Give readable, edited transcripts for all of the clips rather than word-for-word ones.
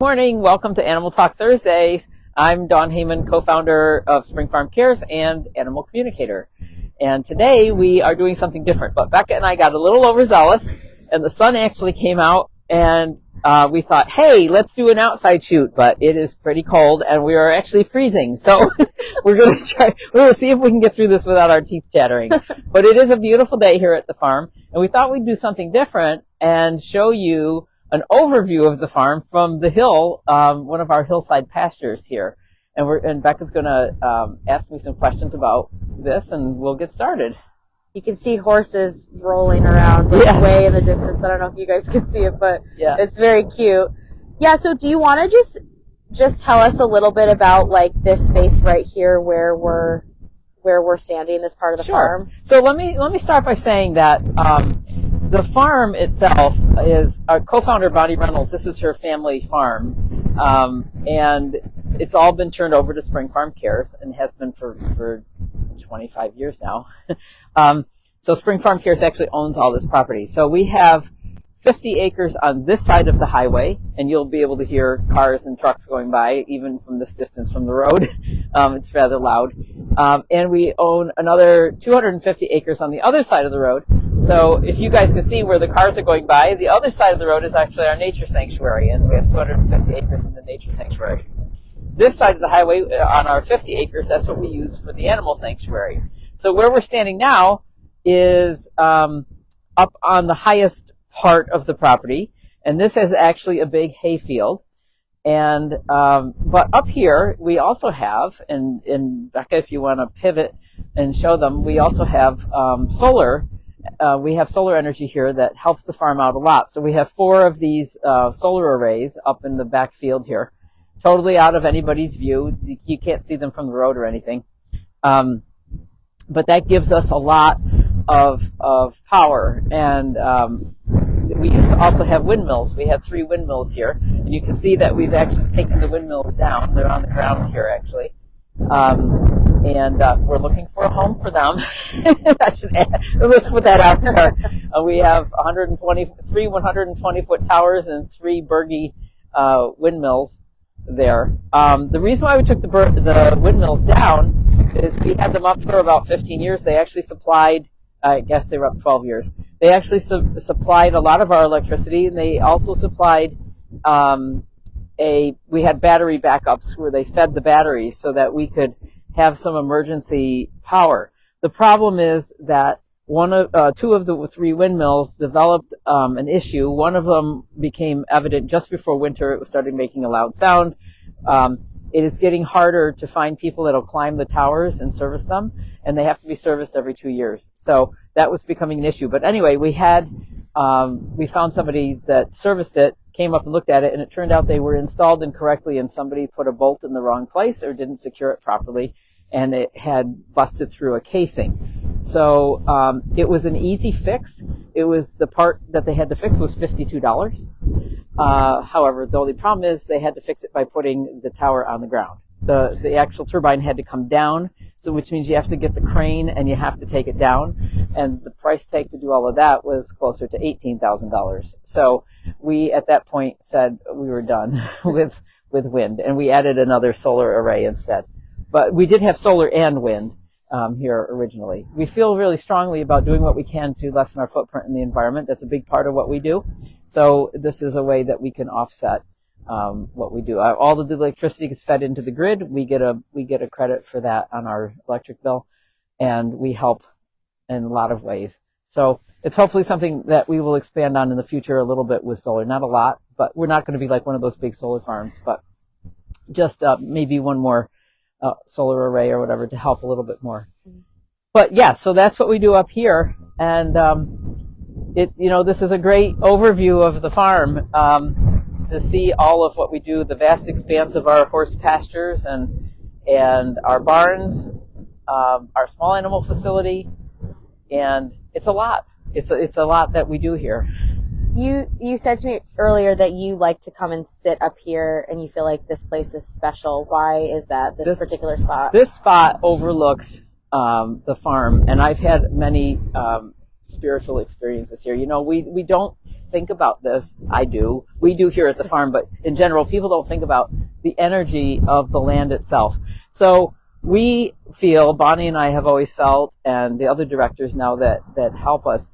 Morning, welcome to Animal Talk Thursdays. I'm Dawn Heyman, co-founder of Spring Farm Cares and animal communicator. And today we are doing something different, but Becca and I got a little overzealous and the sun actually came out and we thought, hey, let's do an outside shoot, but it is pretty cold and we are actually freezing. So we're going to see if we can get through this without our teeth chattering. But it is a beautiful day here at the farm and we thought we'd do something different and show you an overview of the farm from the hill, one of our hillside pastures here. And Becca's going to ask me some questions about this, and we'll get started. You can see horses rolling around way in the distance. I don't know if you guys can see it, but It's very cute. Yeah, so do you want to just tell us a little bit about like this space right here where we're standing, this part of the farm? So let me start by saying that the farm itself is our co-founder Bonnie Reynolds. This is her family farm, and it's all been turned over to Spring Farm Cares and has been for 25 years now. So Spring Farm Cares actually owns all this property. So we have 50 acres on this side of the highway, and you'll be able to hear cars and trucks going by even from this distance from the road. It's rather loud. And we own another 250 acres on the other side of the road. So if you guys can see where the cars are going by, the other side of the road is actually our nature sanctuary, and we have 250 acres in the nature sanctuary. This side of the highway, on our 50 acres, that's what we use for the animal sanctuary. So where we're standing now is up on the highest part of the property, and this is actually a big hay field. And but up here we also have, and Becca, if you want to pivot and show them, we also have solar. We have solar energy here that helps the farm out a lot. So we have 4 of these solar arrays up in the back field here, totally out of anybody's view. You can't see them from the road or anything. But that gives us a lot of power. And we used to also have windmills. We had 3 windmills here. And you can see that we've actually taken the windmills down. They're on the ground here, actually. And we're looking for a home for them. Let's put that out there. We have 3 120-foot towers and 3 Berge windmills there. The reason why we took the windmills down is we had them up for about 15 years. They actually supplied, I guess they were up 12 years. They actually supplied a lot of our electricity, and they also supplied we had battery backups where they fed the batteries so that we could have some emergency power. The problem is that 2 of the 3 windmills developed an issue. One of them became evident just before winter. It was starting making a loud sound. It is getting harder to find people that'll climb the towers and service them, and they have to be serviced every 2 years. So that was becoming an issue. But anyway, we found somebody that serviced it, came up and looked at it, and it turned out they were installed incorrectly, and somebody put a bolt in the wrong place or didn't secure it properly, and it had busted through a casing. So it was an easy fix. It was the part that they had to fix was $52. However, the only problem is they had to fix it by putting the tower on the ground. The actual turbine had to come down, so which means you have to get the crane and you have to take it down. And the price tag to do all of that was closer to $18,000. So we, at that point, said we were done with wind, and we added another solar array instead. But we did have solar and wind here originally. We feel really strongly about doing what we can to lessen our footprint in the environment. That's a big part of what we do. So this is a way that we can offset what we do. All of the electricity gets fed into the grid. We get a credit for that on our electric bill, and we help in a lot of ways. So it's hopefully something that we will expand on in the future a little bit with solar. Not a lot, but we're not going to be like one of those big solar farms, but just maybe one more solar array or whatever to help a little bit more. But yeah, so that's what we do up here. And this is a great overview of the farm. To see all of what we do, the vast expanse of our horse pastures and our barns, our small animal facility, and it's a lot. It's a lot that we do here. You said to me earlier that you like to come and sit up here and you feel like this place is special. Why is that, this particular spot? This spot overlooks the farm, and I've had many spiritual experiences here. We don't think about this. I do. We do here at the farm, but in general, people don't think about the energy of the land itself. So we feel, Bonnie and I have always felt, and the other directors now that help us,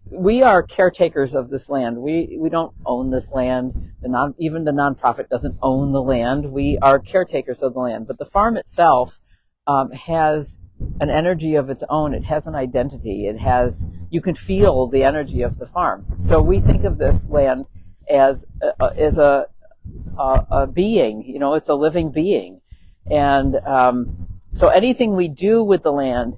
we are caretakers of this land. We don't own this land. Even the nonprofit doesn't own the land. We are caretakers of the land. But the farm itself has an energy of its own. It has an identity. You can feel the energy of the farm. So we think of this land as a being. It's a living being, and so anything we do with the land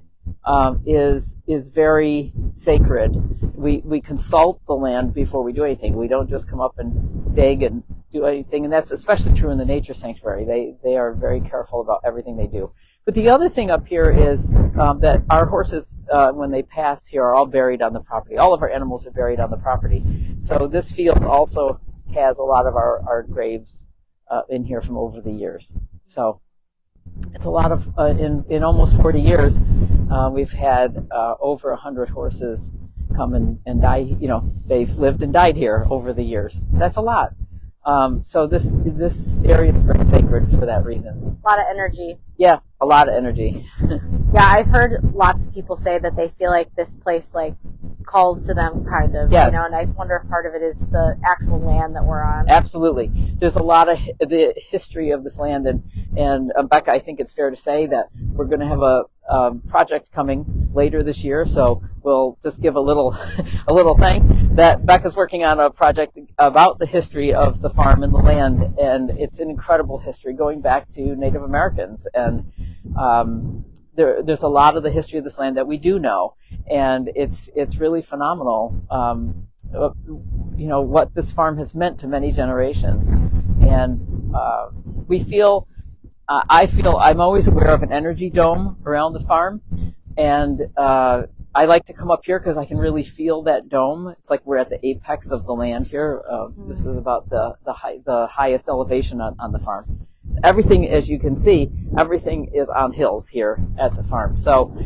is very sacred. We consult the land before we do anything. We don't just come up and dig and do anything, and that's especially true in the nature sanctuary. They are very careful about everything they do. But the other thing up here is that our horses, when they pass here, are all buried on the property. All of our animals are buried on the property. So this field also has a lot of our graves in here from over the years. So it's a lot of, in almost 40 years, we've had over 100 horses come and die. They've lived and died here over the years. That's a lot. So this area is very sacred for that reason. A lot of energy. Yeah, a lot of energy. Yeah, I've heard lots of people say that they feel like this place calls to them, kind of. Yes. And I wonder if part of it is the actual land that we're on. Absolutely. There's a lot of the history of this land, and Becca, I think it's fair to say that we're going to have a project coming later this year, so we'll just give a little thing that Becca's working on a project about the history of the farm and the land, and it's an incredible history going back to Native Americans, and there's a lot of the history of this land that we do know, and it's really phenomenal. What this farm has meant to many generations, and I feel I'm always aware of an energy dome around the farm, and I like to come up here because I can really feel that dome. It's like we're at the apex of the land here. This is about the highest elevation on the farm. Everything, as you can see, everything is on hills here at the farm. So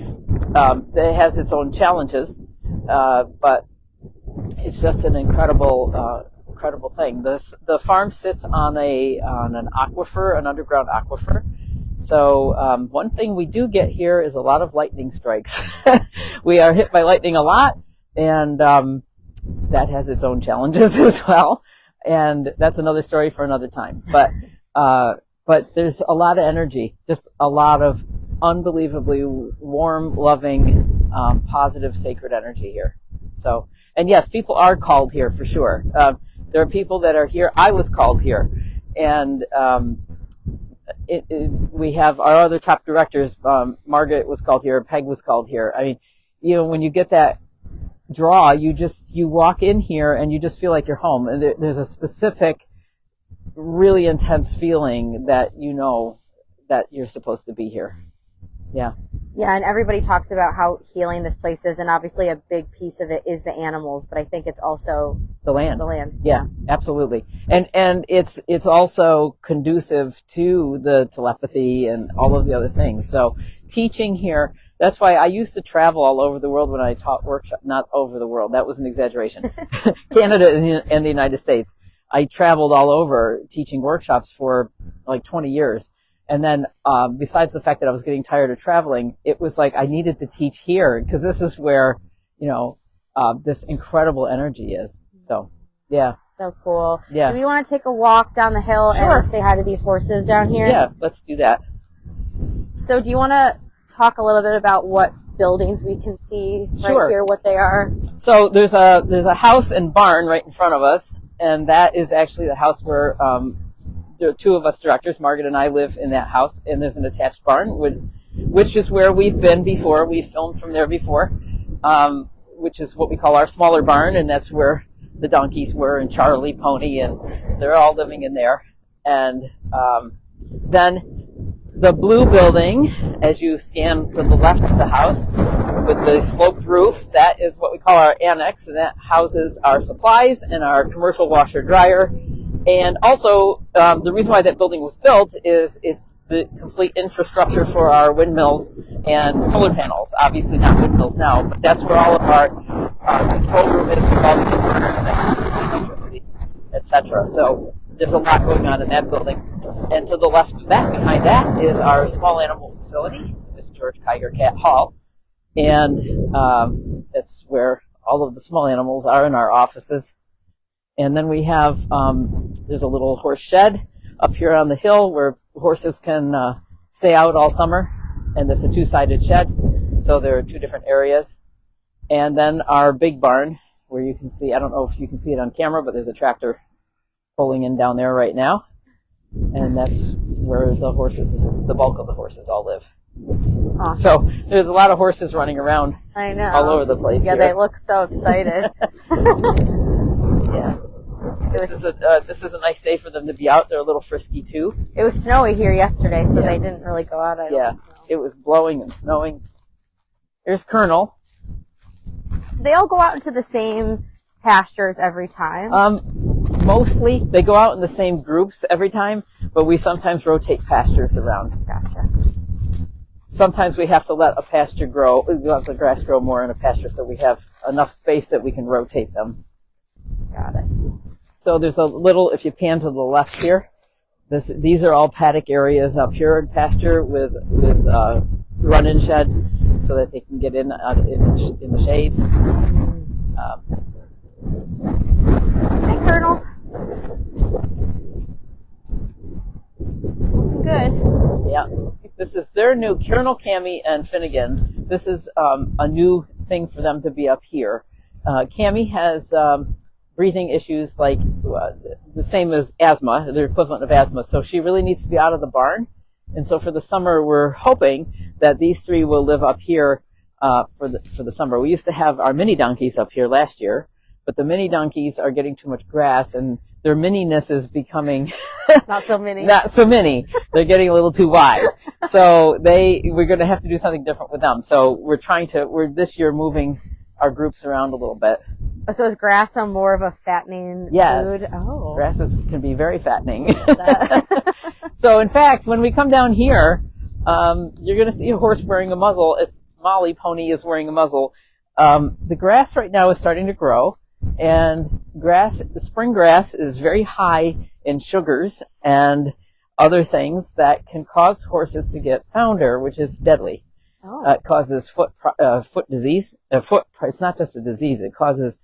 it has its own challenges, but it's just an incredible thing. The farm sits on an aquifer, an underground aquifer. So one thing we do get here is a lot of lightning strikes. We are hit by lightning a lot, and that has its own challenges as well. And that's another story for another time. But there's a lot of energy, just a lot of unbelievably warm, loving, positive, sacred energy here. So, and yes, people are called here for sure. There are people that are here. I was called here, and we have our other top directors. Margaret was called here. Peg was called here. I mean, when you get that draw, you walk in here and you just feel like you're home. And there's a specific, really intense feeling that that you're supposed to be here. Yeah. Yeah, and everybody talks about how healing this place is, and obviously a big piece of it is the animals, but I think it's also the land. The land. Yeah, absolutely. And it's also conducive to the telepathy and all of the other things. So teaching here, that's why I used to travel all over the world when I taught workshops. Not over the world, that was an exaggeration. Canada and the United States. I traveled all over teaching workshops for like 20 years. And then besides the fact that I was getting tired of traveling, it was like I needed to teach here because this is where, this incredible energy is. So, yeah. So cool. Yeah. Do we want to take a walk down the hill and say hi to these horses down here? Yeah, let's do that. So do you want to talk a little bit about what buildings we can see right here, what they are? So there's a house and barn right in front of us, and that is actually the house where there are two of us directors, Margaret and I, live in that house, and there's an attached barn, which is where we've been before. We've filmed from there before, which is what we call our smaller barn, and that's where the donkeys were, and Charlie, Pony, and they're all living in there. And then the blue building, as you scan to the left of the house, with the sloped roof, that is what we call our annex, and that houses our supplies and our commercial washer dryer And also, the reason why that building was built is it's the complete infrastructure for our windmills and solar panels. Obviously not windmills now, but that's where all of our control room is with all the inverters and electricity, etc. So there's a lot going on in that building. And to the left of that, behind that, is our small animal facility, this George Kiger Cat Hall. And that's where all of the small animals are in our offices. And then we have, there's a little horse shed up here on the hill where horses can stay out all summer. And it's a two-sided shed, so there are two different areas. And then our big barn, where you can see, I don't know if you can see it on camera, but there's a tractor pulling in down there right now. And that's where the horses, the bulk of the horses all live. Awesome. So there's a lot of horses running around I know. all over the place. Yeah, here. they look so excited. Yeah. This is a nice day for them to be out. They're a little frisky too. It was snowy here yesterday, so they didn't really go out. I don't know. It was blowing and snowing. Here's Colonel. They all go out into the same pastures every time? Mostly. They go out in the same groups every time, but we sometimes rotate pastures around. Gotcha. Sometimes we have to let a pasture grow, let the grass grow more in a pasture so we have enough space that we can rotate them. Got it. So there's a little, if you pan to the left here, these are all paddock areas up here in pasture with run-in shed so that they can get in in the shade. Hey, Colonel. Good. Yeah. This is their new, Colonel, Cammy, and Finnegan. This is a new thing for them to be up here. Cammy has breathing issues like the same as asthma, the equivalent of asthma. So she really needs to be out of the barn. And so for the summer, we're hoping that these three will live up here for the summer. We used to have our mini donkeys up here last year, but the mini donkeys are getting too much grass and their mininess is becoming not so many. Not so many. They're getting a little too wide. So we're going to have to do something different with them. So we're this year moving our groups around a little bit. So is grass more of a fattening food? Oh. Grasses can be very fattening. So in fact, when we come down here, you're going to see a horse wearing a muzzle. It's Molly Pony is wearing a muzzle. The grass right now is starting to grow, and the spring grass is very high in sugars and other things that can cause horses to get founder, which is deadly. Oh. It causes foot disease. It's not just a disease. It causes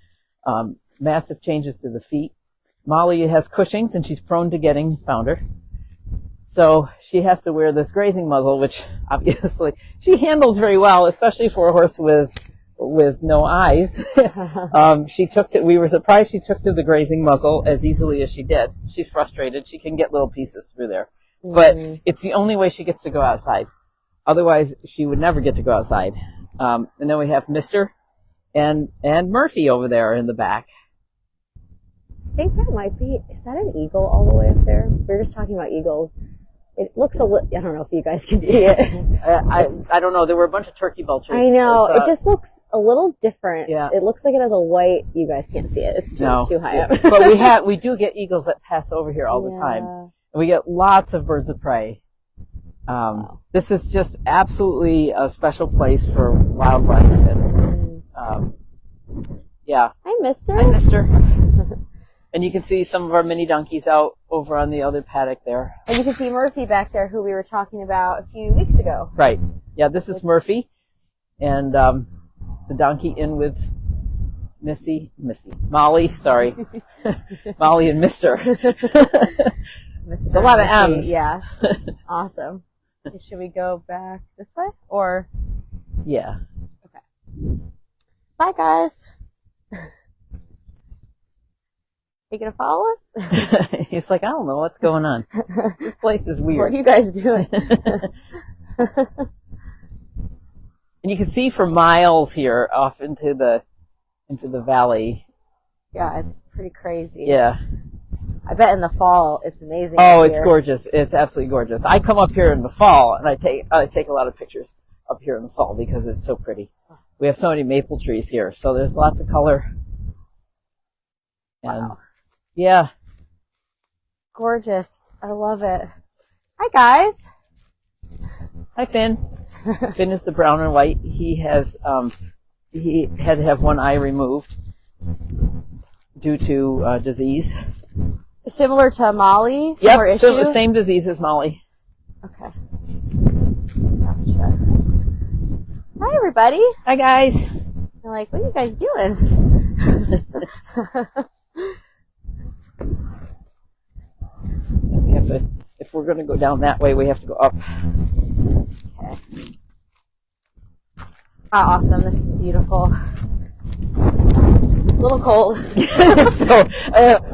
massive changes to the feet. Molly has Cushing's, and she's prone to getting founder. So she has to wear this grazing muzzle, which obviously she handles very well, especially for a horse with no eyes. We were surprised she took to the grazing muzzle as easily as she did. She's frustrated. She can get little pieces through there. But it's the only way she gets to go outside. Otherwise, she would never get to go outside. And then we have Mr. and Murphy over there in the back. I think that might be, is that an eagle all the way up there? We were just talking about eagles. It looks I don't know if you guys can see it. I don't know. There were a bunch of turkey vultures. I know. It just looks a little different. Yeah. It looks like it has a white, you guys can't see it. It's too high up. But we do get eagles that pass over here all the time. And we get lots of birds of prey. Wow. This is just absolutely a special place for wildlife. And yeah. I missed her. I missed her. And you can see some of our mini donkeys out over on the other paddock there. And you can see Murphy back there, who we were talking about a few weeks ago. Right. Yeah, this is Murphy. And the donkey in with Molly, sorry. Molly and Mr. It's a lot of M's. Yeah. Awesome. Should we go back this way? Or? Yeah. Okay. Bye, guys. You gonna follow us? He's like, I don't know what's going on. This place is weird. What are you guys doing? And you can see for miles here off into the valley. Yeah, it's pretty crazy. Yeah. I bet in the fall it's amazing. Oh, it's gorgeous. It's absolutely gorgeous. I come up here in the fall and I take a lot of pictures up here in the fall because it's so pretty. We have so many maple trees here, so there's lots of color. And wow. Yeah. gorgeous. I love it. Hi, guys. Hi, Finn. Finn is the brown and white. He has he had to have one eye removed due to disease. Similar to Molly? Similar issue? So the same disease as Molly. Okay. Gotcha. Hi, everybody. Hi, guys. They're like, what are you guys doing? We have to, if we're going to go down that way, we have to go up. Okay. Oh, awesome. This is beautiful. A little cold. Still,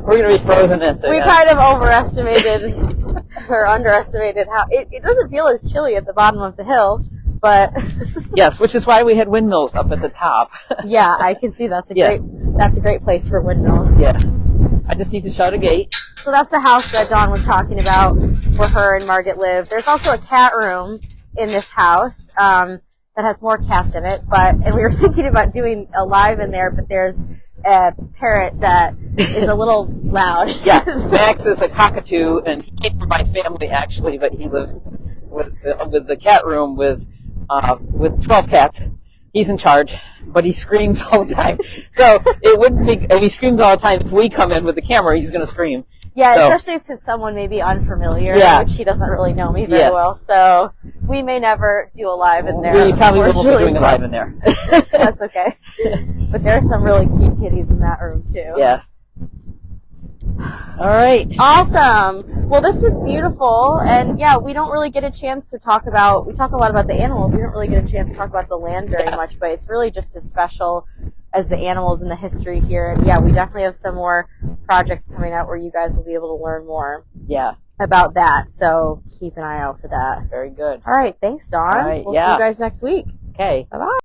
we're going to be frozen. We kind of overestimated or underestimated how it doesn't feel as chilly at the bottom of the hill, but yes, which is why we had windmills up at the top. Yeah, I can see that's a great place for windmills. Yeah, I just need to shut a gate. So that's the house that Dawn was talking about, where her and Margaret live. There's also a cat room in this house that has more cats in it, and we were thinking about doing a live in there, but there's a parrot that is a little loud. Yeah, Max is a cockatoo, and he came from my family actually, but he lives with the cat room with 12 cats. He's in charge, but he screams all the time. So it wouldn't be. He screams all the time. If we come in with the camera, he's going to scream. Yeah, so, especially if it's someone maybe unfamiliar, which he doesn't really know me very well. So we may never do a live in there. We probably won't be doing a live in there. That's okay. But there's some really cute kitties in that room too. Yeah. All right. Awesome. Well, this was beautiful. And yeah, we don't really get a chance to talk about, we talk a lot about the animals. We don't really get a chance to talk about the land very much, but it's really just as special as the animals and the history here. And yeah, we definitely have some more projects coming out where you guys will be able to learn more about that. So keep an eye out for that. Very good. All right. Thanks, Dawn. All right, we'll see you guys next week. Okay. Bye-bye.